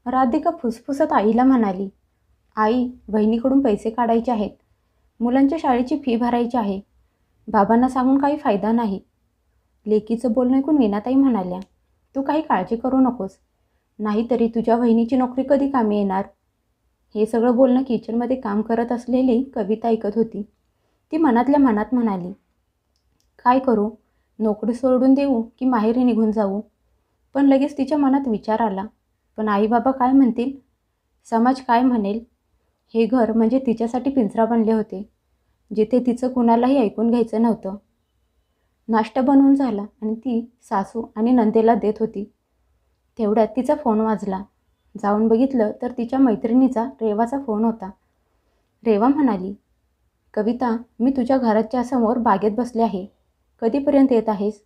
राधिका फुसफुसत आईला म्हणाली, आई, बहिणीकडून पैसे काढायचे आहेत. मुलांच्या शाळेची फी भरायची आहे. बाबांना सांगून काही फायदा नाही. लेकीचं बोलणं ऐकून वीणाताई म्हणाल्या, तू काही काळजी करू नकोस. नाहीतरी तुझ्या बहिणीची नोकरी कधी कामी येणार? हे सगळं बोलणं किचनमध्ये काम करत असलेली कविता ऐकत होती. ती मनातल्या मनात म्हणाली, काय करू? नोकरी सोडून देऊ की माहेरी निघून जाऊ? पण लगेच तिच्या मनात विचार आला, पण आई बाबा काय म्हणतील? समाज काय म्हणेल? हे घर म्हणजे तिच्यासाठी पिंजरा बनले होते, जिथे तिचं कुणालाही ऐकून घ्यायचं नव्हतं. नाश्ता बनवून झाला आणि ती सासू आणि नंदेला देत होती. तेवढ्यात तिचा फोन वाजला. जाऊन बघितलं तर तिच्या मैत्रिणीचा रेवाचा फोन होता. रेवा म्हणाली, कविता, मी तुझ्या घराच्या समोर बागेत बसले आहे. कधीपर्यंत येत आहेस?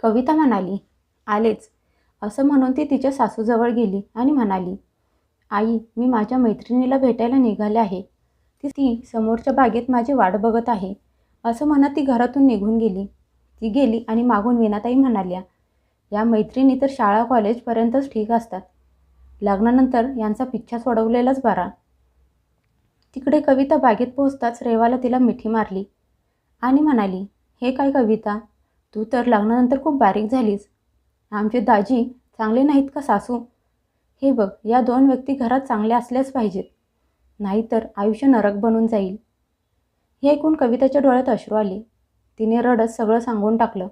कविता म्हणाली, आलेच. असं म्हणून ती तिच्या सासूजवळ गेली आणि म्हणाली, आई, मी माझ्या मैत्रिणीला भेटायला निघाले आहे. ती समोरच्या बागेत माझी वाट बघत आहे. असं म्हणत ती घरातून निघून गेली. ती गेली आणि मागून वीणाताई म्हणाल्या, या मैत्रिणी तर शाळा कॉलेजपर्यंतच ठीक असतात. लग्नानंतर यांचा पिच्छा सोडवलेलाच बरा. तिकडे कविता बागेत पोहोचताच रेवाला तिला मिठी मारली आणि म्हणाली, हे काय कविता, तू तर लग्नानंतर खूप बारीक झालीस. आमचे दाजी चांगले नाहीत का सासू? हे बघ, या दोन व्यक्ती घरात चांगल्या असल्याच पाहिजेत, नाहीतर आयुष्य नरक बनून जाईल. हे ऐकून कविताच्या डोळ्यात अश्रू आले. तिने रडत सगळं सांगून टाकलं.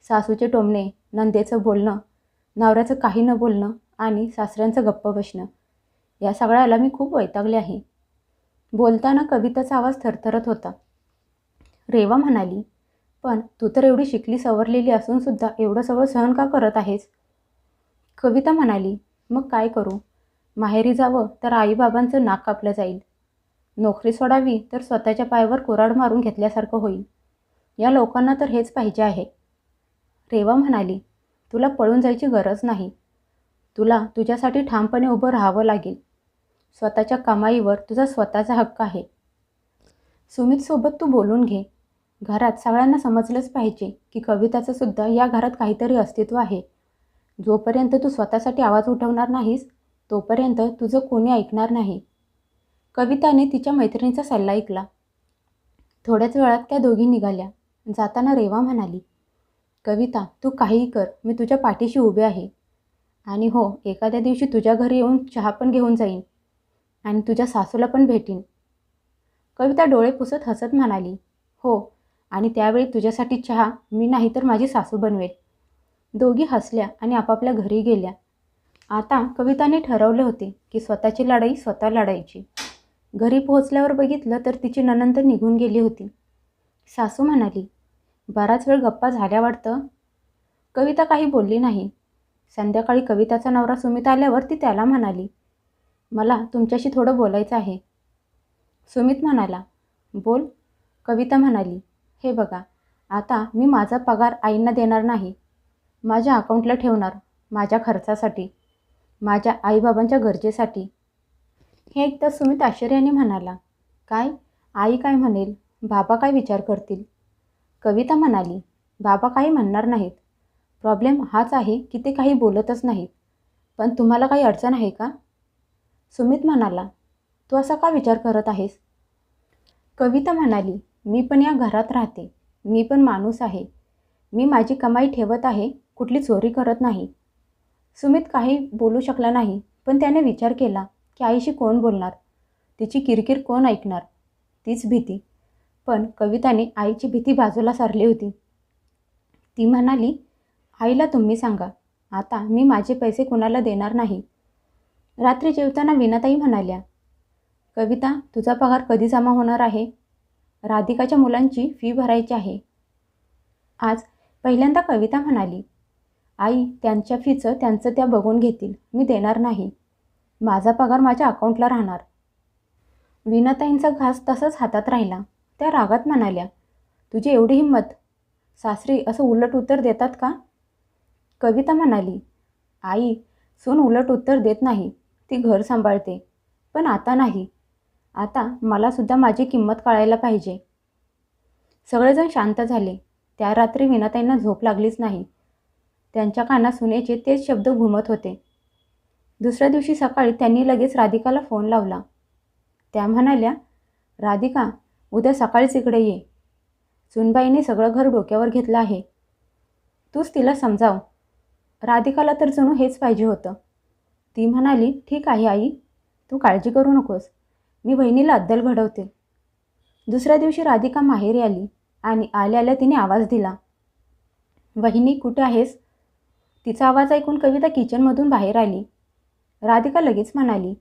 सासूचे टोमणे, नंदेचं बोलणं, नवऱ्याचं काही न बोलणं आणि सासऱ्यांचं गप्प बसणं, या सगळ्याला मी खूप वैतागले आहे. बोलताना कविताचा आवाज थरथरत होता. रेवा म्हणाली, पण तू तर एवढी शिकली सवरलेली असूनसुद्धा एवढं सगळं सहन का करत आहेस? कविता म्हणाली, मग काय करू? माहेरी जावं तर आईबाबांचं नाक कापलं जाईल. नोकरी सोडावी तर स्वतःच्या पायावर कुऱ्हाड मारून घेतल्यासारखं होईल. या लोकांना तर हेच पाहिजे आहे. रेवा म्हणाली, तुला पळून जायची गरज नाही. तुला तुझ्यासाठी ठामपणे उभं राहावं लागेल. स्वतःच्या कमाईवर तुझा स्वतःचा हक्क आहे. सुमितसोबत तू बोलून घे. घरात सगळ्यांना समजलंच पाहिजे की कविताचं सुद्धा या घरात काहीतरी अस्तित्व आहे. जोपर्यंत तू स्वतःसाठी आवाज उठवणार नाहीस, तोपर्यंत तुझं कोणी ऐकणार नाही. कविताने तिच्या मैत्रिणीचा सल्ला ऐकला. थोड्याच वेळात त्या दोघी निघाल्या. जाताना रेवा म्हणाली, कविता, तू काहीही कर, मी तुझ्या पाठीशी उभे आहे. आणि हो, एखाद्या दिवशी तुझ्या घरी येऊन चहा पण घेऊन जाईन आणि तुझ्या सासूला पण भेटीन. कविता डोळे पुसत हसत म्हणाली, हो, आणि त्यावेळी तुझ्यासाठी चहा मी नाही तर माझी सासू बनवेल. दोघी हसल्या आणि आपापल्या घरी गेल्या. आता कविताने ठरवले होते की स्वतःची लढाई स्वतः लढायची. घरी पोहोचल्यावर बघितलं तर तिची नणंद निघून गेली होती. सासू म्हणाली, बराच वेळ गप्पा झाल्या वाटतं. कविता काही बोलली नाही. संध्याकाळी कविताचा नवरा सुमित आल्यावर ती त्याला म्हणाली, मला तुमच्याशी थोडं बोलायचं आहे. सुमित म्हणाला, बोल. कविता म्हणाली, हे बघा, आता मी माझा पगार आईंना देणार नाही. माझ्या अकाउंटला ठेवणार, माझ्या खर्चासाठी, माझ्या आईबाबांच्या गरजेसाठी. हे ऐकताच सुमित आश्चर्याने म्हणाला, काय? आई काय म्हणेल? बाबा काय विचार करतील? कविता म्हणाली, बाबा काही म्हणणार नाहीत. प्रॉब्लेम हाच आहे की ते काही बोलतच नाहीत. पण तुम्हाला काही अडचण आहे का? सुमित म्हणाला, तू असा का विचार करत आहेस? कविता म्हणाली, मी पण या घरात राहते. मी पण माणूस आहे. मी माझी कमाई ठेवत आहे, कुठली चोरी करत नाही. सुमित काही बोलू शकला नाही, पण त्याने विचार केला की आईशी कोण बोलणार? तिची किरकिर कोण ऐकणार? तीच भीती. पण कविताने आईची भीती बाजूला सारली होती. ती म्हणाली, आईला तुम्ही सांगा, आता मी माझे पैसे कुणाला देणार नाही. रात्री जेवताना वीणाताई म्हणाल्या, कविता, तुझा पगार कधी जमा होणार आहे? राधिकाच्या मुलांची फी भरायची आहे. आज पहिल्यांदा कविता म्हणाली, आई, त्यांच्या फीचं त्यांचं त्या बघून घेतील, मी देणार नाही. माझा पगार माझ्या अकाउंटला राहणार. वीणाताईंचा घास तसाच हातात राहिला. त्या रागात म्हणाल्या, तुझी एवढी हिंमत? सासरी असं उलट उत्तर देतात का? कविता म्हणाली, आई, सून उलट उत्तर देत नाही, ती घर सांभाळते. पण आता नाही. आता मलासुद्धा माझी किंमत कळायला पाहिजे. सगळेजण शांत झाले. त्या रात्री वीणाताईंना झोप लागलीच नाही. त्यांच्या कानात सुनेचे तेच शब्द घुमत होते. दुसऱ्या दिवशी सकाळी त्यांनी लगेच राधिकाला फोन लावला. त्या म्हणाल्या, राधिका, उद्या सकाळीच इकडे ये. सुनबाईने सगळं घर डोक्यावर घेतलं आहे. तूच तिला समजाव. राधिकाला तर जणू हेच पाहिजे होतं. ती म्हणाली, ठीक आहे आई, तू काळजी करू नकोस, मी वहिनीला अद्दल घडवते. दुसऱ्या दिवशी राधिका माहेरी आली आणि आल्या आल्या तिने आवाज दिला, वहिनी कुठे आहेस? तिचा आवाज ऐकून कविता किचनमधून बाहेर आली. राधिका लगेच म्हणाली,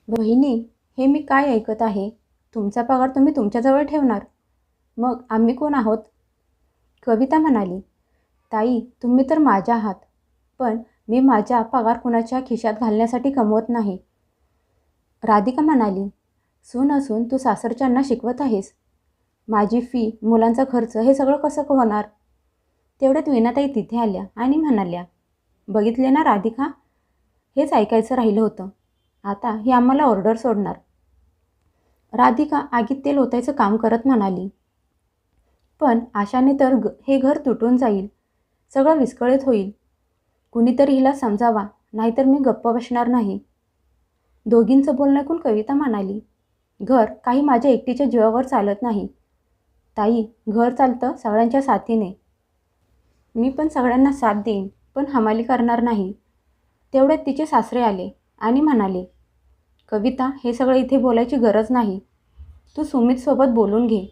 वहिनी, हे मी काय ऐकत आहे? तुमचा पगार तुम्ही तुमच्याजवळ ठेवणार, मग आम्ही कोण आहोत? कविता म्हणाली, ताई, तुम्ही तर माझ्या आहात, पण मी माझा पगार कुणाच्या खिशात घालण्यासाठी कमवत नाही. राधिका म्हणाली, सून असून तू सासरच्यांना शिकवत आहेस. माझी फी, मुलांचा खर्च, हे सगळं कसं होणार? तेवढ्यात वीणाताई तिथे आल्या आणि म्हणाल्या, बघितले ना राधिका, हेच ऐकायचं राहिलं होतं. आता ही आम्हाला ऑर्डर सोडणार. राधिका आगीत तेल ओतायचं काम करत म्हणाली, पण आशाने तर हे घर तुटून जाईल, सगळं विस्कळीत होईल. कुणीतरी हिला समजावा, नाहीतर मी गप्प बसणार नाही. दोघींचं बोलणं ऐकून कविता म्हणाली, घर काही माझ्या एकटीच्या जीवावर चालत नाही. ताई, घर चालतं सगळ्यांच्या साथीने. मी पण सगळ्यांना साथ देईन, पण हमाली करणार नाही. तेवढ्यात तिचे सासरे आले आणि म्हणाले, कविता, हे सगळं इथे बोलायची गरज नाही. तू सुमितसोबत बोलून घे,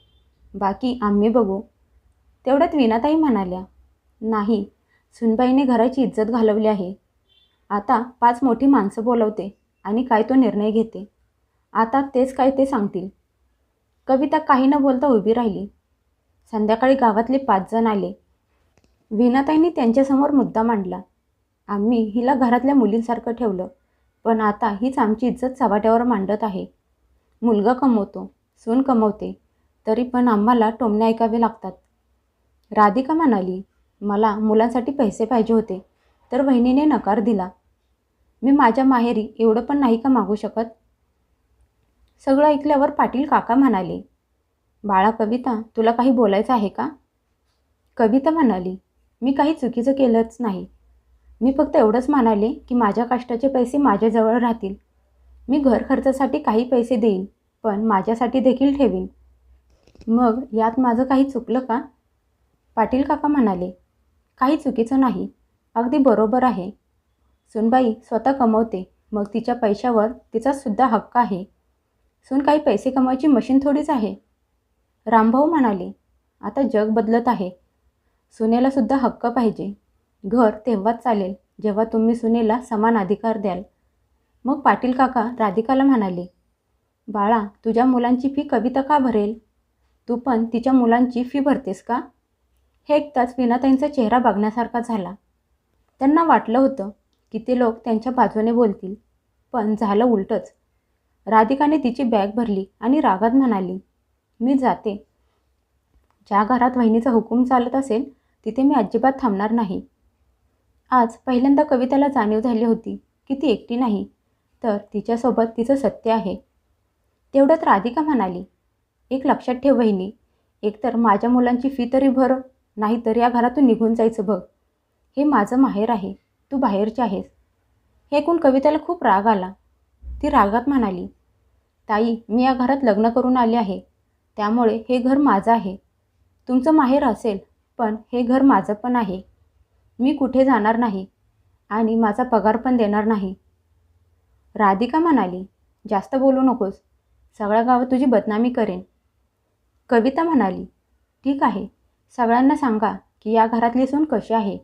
बाकी आम्ही बघू. तेवढ्यात वीणाताई म्हणाल्या, नाही, सुनबाईने घराची इज्जत घालवली आहे. आता 5 मोठी माणसं बोलवते आणि काय तो निर्णय घेते. आता तेच काय ते सांगतील. कविता काही न बोलता उभी राहिली. संध्याकाळी गावातले 5 जण आले. वीणाताईंनी त्यांच्यासमोर मुद्दा मांडला, आम्ही हिला घरातल्या मुलींसारखं ठेवलं, पण आता हीच आमची इज्जत चव्हाट्यावर मांडत आहे. मुलगा कमवतो, सून कमवते, तरी पण आम्हाला टोमणे ऐकावे लागतात. राधिका म्हणाली, मला मुलांसाठी पैसे पाहिजे होते, तर वहिनीने नकार दिला. मी माझ्या माहेरी एवढं पण नाही का मागू शकत? सगळं ऐकल्यावर पाटील काका म्हणाले, बाळा कविता, तुला काही बोलायचं आहे का? कविता म्हणाली, मी काही चुकीचं केलंच नाही. मी फक्त एवढंच म्हणाले की माझ्या कष्टाचे पैसे माझ्याजवळ राहतील. मी घर खर्चासाठी काही पैसे देईन, पण माझ्यासाठी देखील ठेवीन. मग यात माझं काही चुकलं का? पाटील काका म्हणाले, काही चुकीचं नाही, अगदी बरोबर आहे. सूनबाई स्वतः कमवते, मग तिच्या पैशावर तिचासुद्धा हक्क आहे. सून काही पैसे कमवायची मशीन थोडीच आहे. रामभाऊ म्हणाले, आता जग बदलत आहे, सुनेलासुद्धा हक्क पाहिजे. घर तेव्हाच चालेल जेव्हा तुम्ही सुनेला समान अधिकार द्याल. मग पाटील काका राधिकाला म्हणाले, बाळा, तुझ्या मुलांची फी कविता का भरेल? तू पण तिच्या मुलांची फी भरतेस का? हे ऐकताच वीणाताईंचा चेहरा बघण्यासारखा झाला. त्यांना वाटलं होतं की ते लोक त्यांच्या बाजूने बोलतील, पण झालं उलटंच. राधिकाने तिची बॅग भरली आणि रागात म्हणाली, मी जाते. ज्या घरात वहिनीचा हुकूम चालत असेल तिथे मी अजिबात थांबणार नाही. आज पहिल्यांदा कविताला जाणीव झाली होती की ती एकटी नाही, तर तिच्यासोबत तिचं सत्य आहे. तेवढ्यात राधिका म्हणाली, एक लक्षात ठेव वहिनी, एकतर माझ्या मुलांची फी तरी भर, नाहीतर या घरातून निघून जायचं बघ. हे माझं माहेर आहे, तू बाहेरची आहेस. हे ऐकून कविताला खूप राग आला. ती रागात म्हणाली, ताई, मी या घरात लग्न करून आले आहे, त्यामुळे हे घर माझं आहे. तुमचं माहेर असेल, पण हे घर माझं पण आहे. मी कुठे जाणार नाही आणि माझा पगार पण देणार नाही. राधिका म्हणाली, जास्त बोलू नकोस, सगळ्या गावात तुझी बदनामी करेन. कविता म्हणाली, ठीक आहे, सगळ्यांना सांगा की या घरातली सून कशी आहे.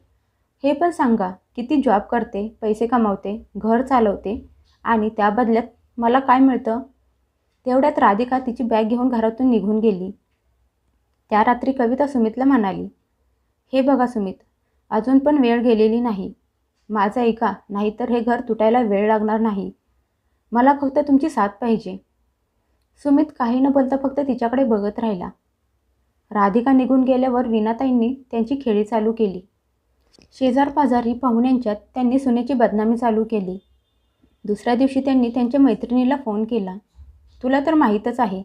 हे पण सांगा की ती जॉब करते, पैसे कमावते, घर चालवते आणि त्या बदल्यात मला काय मिळतं. तेवढ्यात राधिका तिची बॅग घेऊन घरातून निघून गेली. त्या रात्री कविता सुमितला म्हणाली, हे बघा सुमित, अजून पण वेळ गेलेली नाही. माझं ऐका, नाहीतर हे घर तुटायला वेळ लागणार नाही. मला फक्त तुमची साथ पाहिजे. सुमित काही न बोलता फक्त तिच्याकडे बघत राहिला. राधिका निघून गेल्यावर वीणाताईंनी त्यांची खेळी चालू केली. शेजारपाजारी पाहुण्यांच्यात त्यांनी सुनेची बदनामी चालू केली. दुसऱ्या दिवशी त्यांनी त्यांच्या मैत्रिणीला फोन केला, तुला तर माहीतच आहे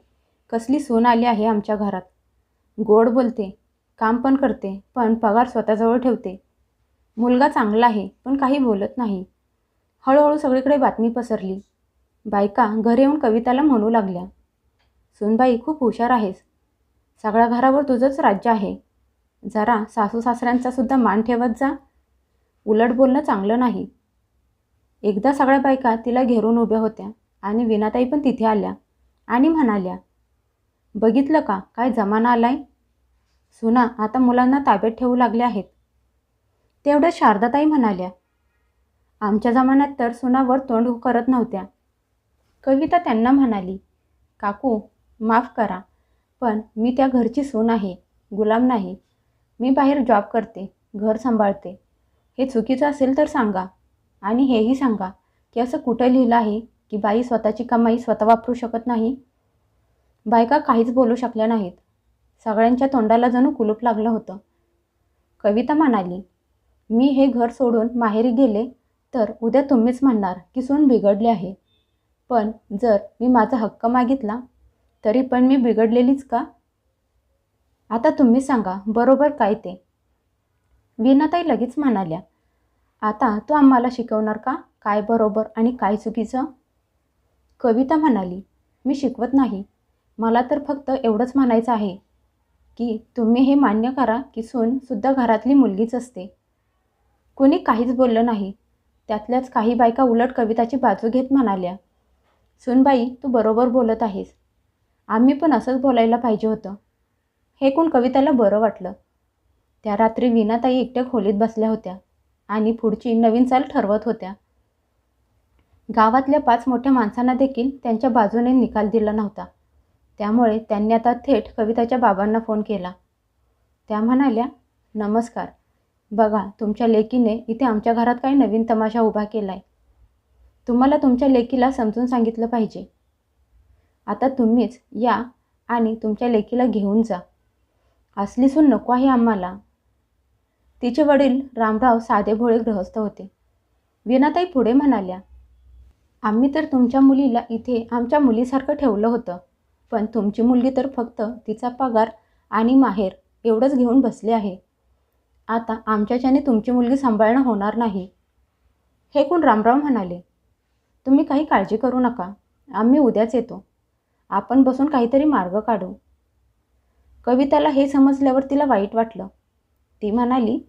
कसली सून आली आहे आमच्या घरात. गोड बोलते, काम पण करते, पण पगार स्वतःजवळ ठेवते. मुलगा चांगला आहे, पण काही बोलत नाही. हळूहळू सगळीकडे बातमी पसरली. बायका घरी येऊन कविताला म्हणू लागल्या, सुनबाई खूप हुशार आहेस. सगळ्या घरावर तुझंच राज्य आहे. जरा सासू सासऱ्यांचा सुद्धा मान ठेवत जा. उलट बोलणं चांगलं नाही. एकदा सगळ्या बायका तिला घेरून उभ्या होत्या आणि वीणाताई पण तिथे आल्या आणि म्हणाल्या, बघितलं का काय जमाना आलाय. सुना आता मुलांना ताब्यात ठेवू लागल्या आहेत. तेवढ्या शारदाताई म्हणाल्या, आमच्या जमान्यात तर सुनावर तोंड करत नव्हत्या. कविता त्यांना म्हणाली, काकू माफ करा, पण मी त्या घरची सून आहे, गुलाम नाही. मी बाहेर जॉब करते, घर सांभाळते. हे चुकीचं असेल तर सांगा. आणि हेही सांगा की असं कुठं लिहिलं आहे की बाई स्वतःची कमाई स्वतः वापरू शकत नाही. बायका काहीच बोलू शकल्या नाहीत. सगळ्यांच्या तोंडाला जणू कुलूप लागलं होतं. कविता म्हणाली, मी हे घर सोडून माहेरी गेले तर उद्या तुम्हीच म्हणणार की सून बिघडली आहे. पण जर मी माझा हक्क मागितला तरी पण मी बिघडलेलीच का. आता तुम्ही सांगा बरोबर काय ते. वीणाताई लगेच म्हणाल्या, आता तू आम्हाला शिकवणार का काय बरोबर आणि काय चुकीचं. कविता म्हणाली, मी शिकवत नाही. मला तर फक्त एवढंच म्हणायचं आहे की तुम्ही हे मान्य करा की सूनसुद्धा घरातली मुलगीच असते. कोणी काहीच बोललं नाही. त्यातल्याच काही बायका उलट कविताची बाजू घेत म्हणाल्या, सूनबाई तू बरोबर बोलत आहेस. आम्ही पण असंच बोलायला पाहिजे होतं. हे ऐकून कविताला बरं वाटलं. त्या रात्री वीणाताई एकट्या खोलीत बसल्या होत्या आणि पुढची नवीन चाल ठरवत होत्या. गावातल्या 5 मोठ्या माणसांना देखील त्यांच्या बाजूने निकाल दिला नव्हता. त्यामुळे त्यांनी आता थेट कविताच्या बाबांना फोन केला. त्या म्हणाल्या, नमस्कार. बघा तुमच्या लेकीने इथे आमच्या घरात काही नवीन तमाशा उभा केला आहे. तुम्हाला तुमच्या लेकीला समजून सांगितलं पाहिजे. आता तुम्हीच या आणि तुमच्या लेकीला घेऊन जा. असली सून नको आहे आम्हाला. तिचे वडील रामराव साधेभोळे गृहस्थ होते. वीणाताई पुढे म्हणाल्या, आम्ही तर तुमच्या मुलीला इथे आमच्या मुलीसारखं ठेवलं होतं. पण तुमची मुलगी तर फक्त तिचा पगार आणि माहेर एवढंच घेऊन बसली आहे. आता आमच्याच्याने तुमची मुलगी सांभाळणं होणार नाही. हे कोण रामराव म्हणाले, तुम्ही काही काळजी करू नका. आम्ही उद्याच येतो. आपण बसून काहीतरी मार्ग काढू. कविताला हे समजल्यावर तिला वाईट वाटलं. ती म्हणाली,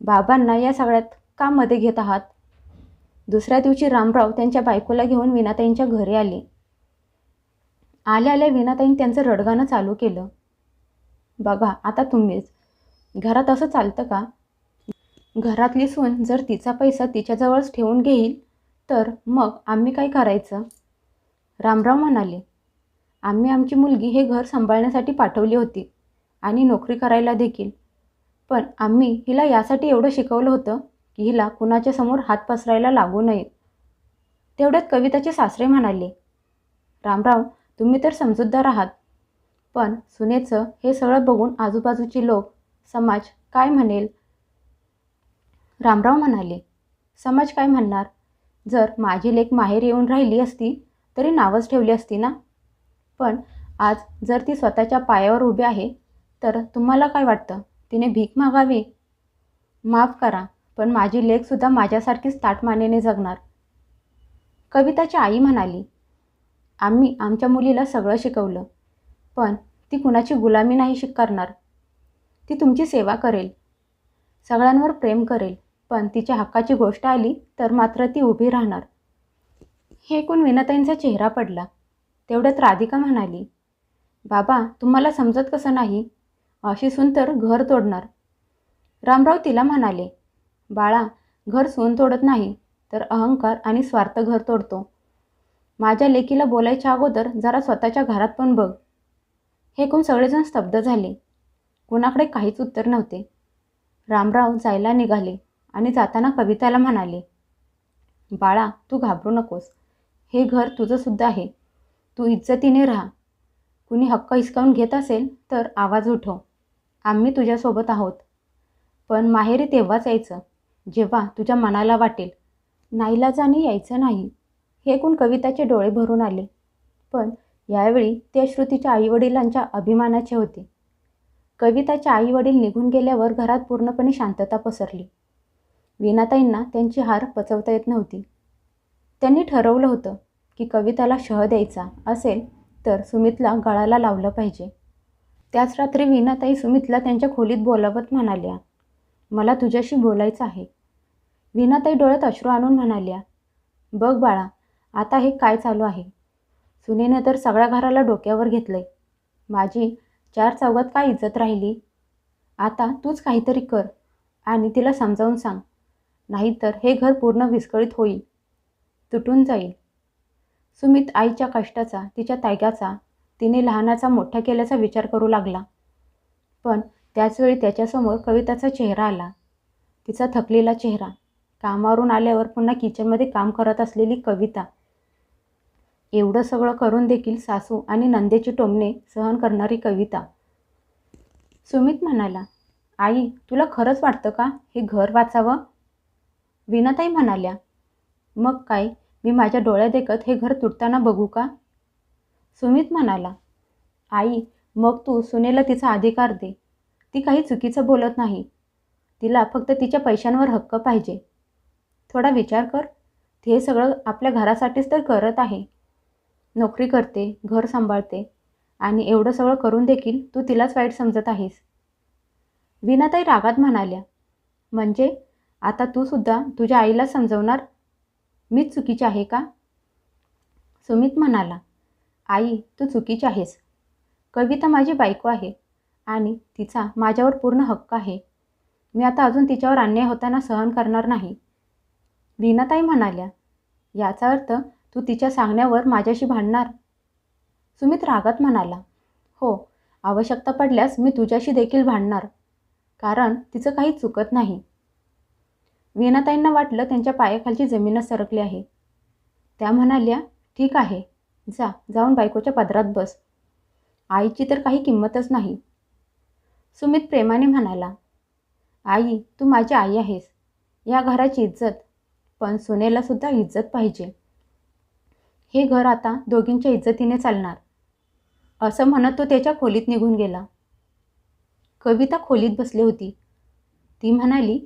बाबांना या सगळ्यात का मध्ये घेत आहात. दुसऱ्या दिवशी रामराव त्यांच्या बायकोला घेऊन वीणाताईंच्या घरी आले. आल्या आल्या वीणाताईंनी त्यांचं रडगाणं चालू केलं. बघा आता तुम्हीच. घरात असं चालतं का. घरातली सून जर तिचा पैसा तिच्याजवळच ठेवून घेईल तर मग आम्ही काय करायचं. रामराव म्हणाले, आम्ही आमची मुलगी हे घर सांभाळण्यासाठी पाठवली होती आणि नोकरी करायला देखील. पण आम्ही हिला यासाठी एवढं शिकवलं होतं की हिला कुणाच्या समोर हात पसरायला लागू नये. तेवढ्यात कविताचे सासरे म्हणाले, रामराव तुम्ही तर समजूतदार आहात. पण सुनेचं हे सगळं बघून आजूबाजूचे लोक, समाज काय म्हणेल. रामराव म्हणाले, समाज काय म्हणणार. जर माझी लेक माहेर येऊन राहिली असती तरी नावच ठेवली असती ना. पण आज जर ती स्वतःच्या पायावर उभी आहे तर तुम्हाला काय वाटतं तिने भीक मागावी. माफ करा पण माझी लेकसुद्धा माझ्यासारखीच ताठमानेने जगणार. कविताची आई म्हणाली, आम्ही आमच्या मुलीला सगळं शिकवलं पण ती कुणाची गुलामी नाही करणार. ती तुमची सेवा करेल, सगळ्यांवर प्रेम करेल. पण तिच्या हक्काची गोष्ट आली तर मात्र ती उभी राहणार. हे ऐकून वीणाताईंचा चेहरा पडला. तेवढ्यात राधिका म्हणाली, बाबा तुम्हाला समजत कसं नाही. अशी सून तर घर तोडणार. रामराव तिला म्हणाले, बाळा घर सून तोडत नाही तर अहंकार आणि स्वार्थ घर तोडतो. माझ्या लेकीला बोलायच्या अगोदर जरा स्वतःच्या घरात पण बघ. हे ऐकून सगळेजण स्तब्ध झाले. कुणाकडे काहीच उत्तर नव्हते. रामराव जायला निघाले आणि जाताना कविताला म्हणाले, बाळा तू घाबरू नकोस. हे घर तुझंसुद्धा आहे. तू इज्जतीने राहा. कुणी हक्क हिसकावून घेत असेल तर आवाज उठव. आम्ही तुझ्यासोबत आहोत. पण माहेरी तेव्हाच यायचं जेव्हा तुझ्या मनाला वाटेल. नाईलाजाने यायचं नाही. हे ऐकून कविताचे डोळे भरून आले. पण यावेळी ते अश्रू तिच्या आईवडिलांच्या अभिमानाचे होते. कविताच्या आईवडील निघून गेल्यावर घरात पूर्णपणे शांतता पसरली. वीणाताईंना त्यांची हार पचवता येत नव्हती. त्यांनी ठरवलं होतं की कविताला शह द्यायचा असेल तर सुमितला गळाला लावलं पाहिजे. त्याच रात्री वीणाताई सुमितला त्यांच्या खोलीत बोलावत म्हणाल्या, मला तुझ्याशी बोलायचं आहे. वीणाताई डोळ्यात अश्रू आणून म्हणाल्या, बघ बाळा, आता हे काय चालू आहे? सुनेनं तर सगळ्या घराला डोक्यावर घेतलंय. माझी चार चौघात काय इज्जत राहिली? आता तूच काहीतरी कर आणि तिला समजावून सांग, नाहीतर हे घर पूर्ण विस्कळीत होईल, तुटून जाईल. सुमित आईच्या कष्टाचा, तिच्या त्यागाचा, तिने लहानाचा मोठा केल्याचा विचार करू लागला. पण त्याचवेळी त्याच्यासमोर कविताचा चेहरा आला. तिचा थकलेला चेहरा, कामावरून आल्यावर पुन्हा किचनमध्ये काम करत असलेली कविता. एवढं सगळं करून देखील सासू आणि नंदेची टोमणे सहन करणारी कविता. सुमित म्हणाला, आई, तुला खरंच वाटतं का हे घर वाचावं? वीणाताई म्हणाल्या, मग काय, मी माझ्या डोळ्यादेखत हे घर तुटताना बघू का? सुमित म्हणाला, आई, मग तू सुनेला तिचा अधिकार दे. ती काही चुकीचं बोलत नाही. तिला फक्त तिच्या पैशांवर हक्क पाहिजे. थोडा विचार कर, ती हे सगळं आपल्या घरासाठीच तर करत आहे. नोकरी करते, घर सांभाळते आणि एवढं सगळं करून देखील तू तिलाच वाईट समजत आहेस. वीणाताई रागात म्हणाल्या, म्हणजे आता तू सुद्धा तुझ्या आईला समजवणार मीच चुकीची आहे का? सुमित म्हणाला, आई, तू चुकीची आहेस. कविता माझी बायको आहे आणि तिचा माझ्यावर पूर्ण हक्क आहे. मी आता अजून तिच्यावर अन्याय होताना सहन करणार नाही. वीणाताई म्हणाल्या, याचा अर्थ तू तिच्या सांगण्यावर माझ्याशी भांडणार? सुमित रागात म्हणाला, हो, आवश्यकता पडल्यास मी तुझ्याशी देखील भांडणार, कारण तिचं काही चुकत नाही. वीणाताईंना वाटलं त्यांच्या पायाखालची जमीनच सरकली आहे. त्या म्हणाल्या, ठीक आहे, जाऊन बायकोच्या पदरात बस. आईची तर काही किंमतच नाही. सुमित प्रेमाने म्हणाला, आई, तू माझी आई आहेस. या घराची इज्जत, पण सुनेला सुद्धा इज्जत पाहिजे. हे घर आता दोघींच्या इज्जतीने चालणार. असं म्हणत तो त्याच्या खोलीत निघून गेला. कविता खोलीत बसली होती. ती म्हणाली,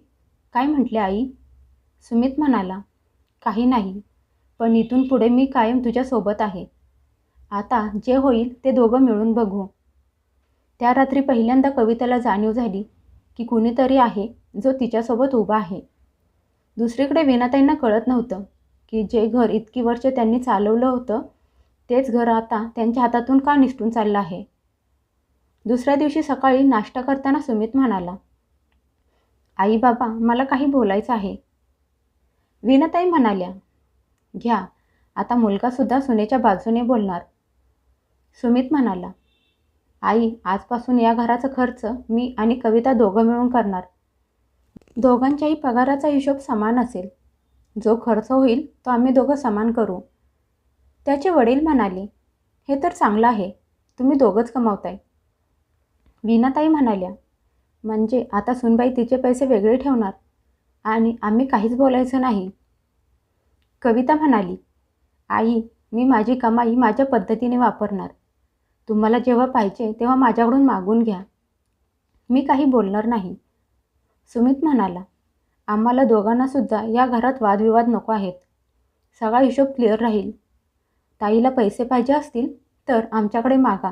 काय म्हटले आई? सुमित म्हणाला, काही नाही, पण इथून पुढे मी कायम तुझ्यासोबत आहे. आता जे होईल ते दोघं मिळून बघू. त्या रात्री पहिल्यांदा कविताला जाणीव झाली की कुणीतरी आहे जो तिच्यासोबत उभा आहे. दुसरीकडे वीणाताईंना कळत नव्हतं की जे घर इतकी वर्ष त्यांनी चालवलं होतं तेच घर आता त्यांच्या हातातून का निसटून चाललं आहे. दुसऱ्या दिवशी सकाळी नाश्ता करताना सुमित म्हणाला, आई बाबा, मला काही बोलायचं आहे. वीणाताई म्हणाल्या, घ्या, आता मुलगासुद्धा सुनेच्या बाजूने बोलणार. सुमित म्हणाला, आई, आजपासून या घराचा खर्च मी आणि कविता दोघं मिळून करणार. दोघांच्याही पगाराचा हिशोब समान असेल. जो खर्च होईल तो आम्ही दोघं समान करू. त्याचे वडील म्हणाले, हे तर चांगलं आहे, तुम्ही दोघंच कमावताय. वीणाताई म्हणाल्या, म्हणजे आता सुनबाई तिचे पैसे वेगळे ठेवणार आणि आम्ही काहीच बोलायचं नाही. कविता म्हणाली, आई, मी माझी कमाई माझ्या पद्धतीने वापरणार. तुम्हाला जेव्हा पाहिजे तेव्हा माझ्याकडून मागून घ्या. मी काही बोलणार नाही. सुमित म्हणाला, आम्हाला दोघांनासुद्धा या घरात वादविवाद नको आहेत. सगळा हिशोब क्लिअर राहील. ताईला पैसे पाहिजे असतील तर आमच्याकडे मागा,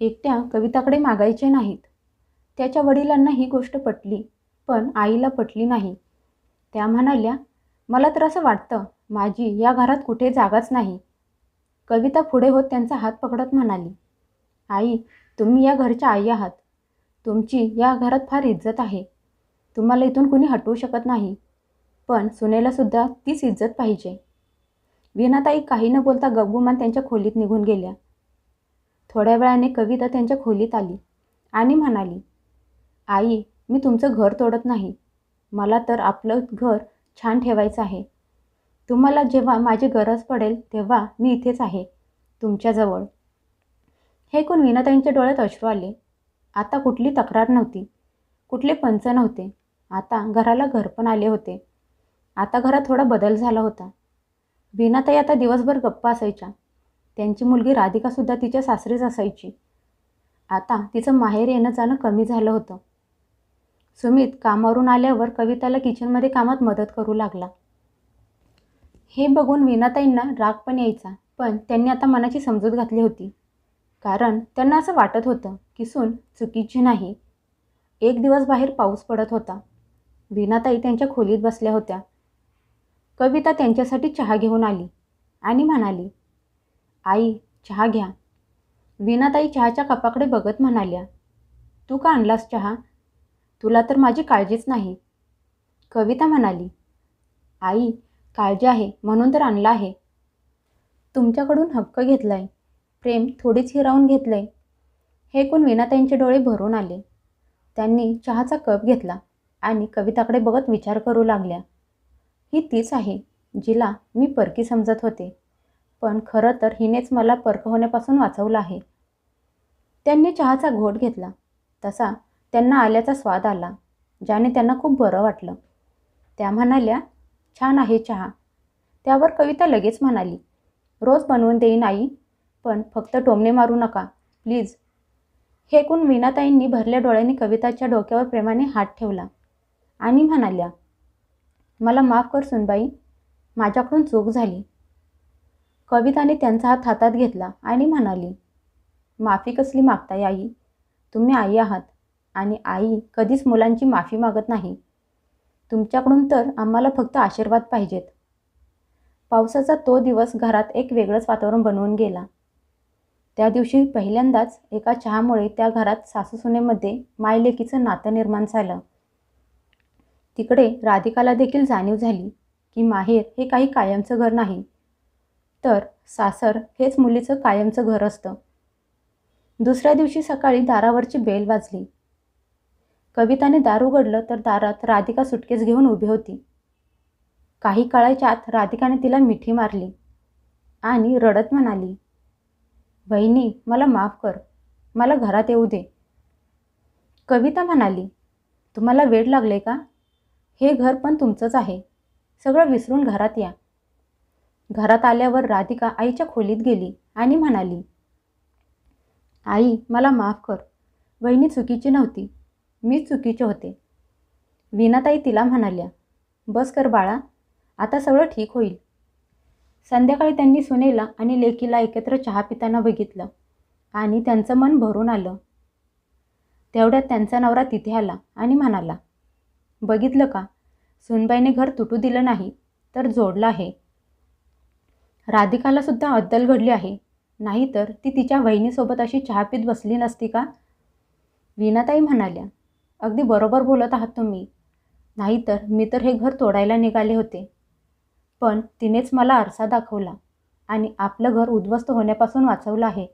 एकट्या कविताकडे मागायचे नाहीत. त्याच्या वडिलांना ही गोष्ट पटली, पण आईला पटली नाही. त्या म्हणाल्या, मला तर असं वाटतं माझी या घरात कुठे जागाच नाही. कविता पुढे होत त्यांचा हात पकडत म्हणाली, आई, तुम्ही या घरच्या आई आहात. तुमची या घरात फार इज्जत आहे. तुम्हाला इथून कुणी हटवू शकत नाही, पण सुनेलासुद्धा तीच इज्जत पाहिजे. वीणाताई काही न बोलता गप्पुमान त्यांच्या खोलीत निघून गेल्या. थोड्या वेळाने कविता त्यांच्या खोलीत आली आणि म्हणाली, आई, मी तुमचं घर तोडत नाही. मला तर आपलं घर छान ठेवायचं आहे. तुम्हाला जेव्हा माझी गरज पडेल तेव्हा मी इथेच आहे, तुमच्याजवळ. हे ऐकून वीणाताईंच्या डोळ्यात अश्रू आले. आता कुठली तक्रार नव्हती, कुठले पंच नव्हते. आता घराला घरपण आले होते. आता घरात थोडा बदल झाला होता. वीणाताई आता दिवसभर गप्पा असायच्या. त्यांची मुलगी राधिकासुद्धा तिच्या सासरीच असायची. आता तिचं माहेर येणं जाणं कमी झालं होतं. सुमित कामावरून आल्यावर कविताला किचनमध्ये कामात मदत करू लागला. हे बघून वीणाताईंना राग पण यायचा, पण त्यांनी आता मनाची समजूत घातली होती. कारण त्यांना असं वाटत होतं की सून चुकीची नाही. एक दिवस बाहेर पाऊस पडत होता. वीणाताई त्यांच्या खोलीत बसल्या होत्या. कविता त्यांच्यासाठी चहा घेऊन आली आणि म्हणाली, आई, चहा घ्या. वीणाताई चहाच्या कपाकडे बघत म्हणाल्या, तू का आणलास चहा? तुला तर माझी काळजीच नाही. कविता म्हणाली, आई, काळजी आहे म्हणून तर आणला आहे. तुमच्याकडून हक्क घेतलाय, प्रेम थोडीच हिरावून घेतलंय. हे ऐकून वीणाताईंचे डोळे भरून आले. त्यांनी चहाचा कप घेतला आणि कविताकडे बघत विचार करू लागल्या. ही तीच आहे जिला मी परकी समजत होते, पण खरं तर हिनेच मला परक होण्यापासून वाचवलं आहे. त्यांनी चहाचा घोट घेतला. तसा त्यांना आल्याचा स्वाद आला, ज्याने त्यांना खूप बरं वाटलं. त्या म्हणाल्या, छान आहे चहा. त्यावर कविता लगेच म्हणाली, रोज बनवून देईन आई, पण फक्त टोमणे मारू नका प्लीज. हे ऐकून वीणाताईंनी भरल्या डोळ्यांनी कविताच्या डोक्यावर प्रेमाने हात ठेवला आणि म्हणाल्या, मला माफ कर सुनबाई, माझ्याकडून चूक झाली. कविताने त्यांचा हात हातात घेतला आणि म्हणाली, माफी कसली मागताय आई? तुम्ही आई आहात आणि आई कधीच मुलांची माफी मागत नाही. तुमच्याकडून तर आम्हाला फक्त आशीर्वाद पाहिजेत. पावसाचा तो दिवस घरात एक वेगळंच वातावरण बनवून गेला. त्या दिवशी पहिल्यांदाच एका चहामुळे त्या घरात सासूसुनेमध्ये मायलेकीचं नातं निर्माण झालं. तिकडे राधिकाला देखील जाणीव झाली की माहेर हे काही कायमचं घर नाही, तर सासर हेच मुलीचं कायमचं घर असतं. दुसऱ्या दिवशी सकाळी दारावरची बेल वाजली. कविताने दार उघडलं तर दारात राधिका सुटकेस घेऊन उभी होती. काही काळाच्या आत राधिकाने तिला मिठी मारली आणि रडत म्हणाली, बहिणी, मला माफ कर, मला घरात येऊ दे. कविता म्हणाली, तुम्हाला वेड लागले का? हे घर पण तुमचंच आहे. सगळं विसरून घरात या. घरात आल्यावर राधिका आईच्या खोलीत गेली आणि म्हणाली, आई, मला माफ कर. वहिनी चुकीची नव्हती, मीच चुकीचे होते. वीणाताई तिला म्हणाल्या, बस कर बाळा, आता सगळं ठीक होईल. संध्याकाळी त्यांनी सुनेला आणि लेकीला एकत्र चहा पिताना बघितलं आणि त्यांचं मन भरून आलं. तेवढ्यात त्यांचा नवरा तिथे आला आणि म्हणाला, बघितलं का, सुनबाईने घर तुटू दिलं नाही तर जोडलं आहे. राधिकाला सुद्धा अद्दल घडली आहे, नाहीतर ती तिच्या वहिनीसोबत अशी चहा पीत बसली नसती का? वीणाताई म्हणाल्या, अगदी बरोबर बोलत आहात तुम्ही. नाहीतर मी तर हे घर तोडायला निघाले होते. पण तिनेच मला आरसा दाखवला आणि आपलं घर उद्ध्वस्त होण्यापासून वाचवलं आहे.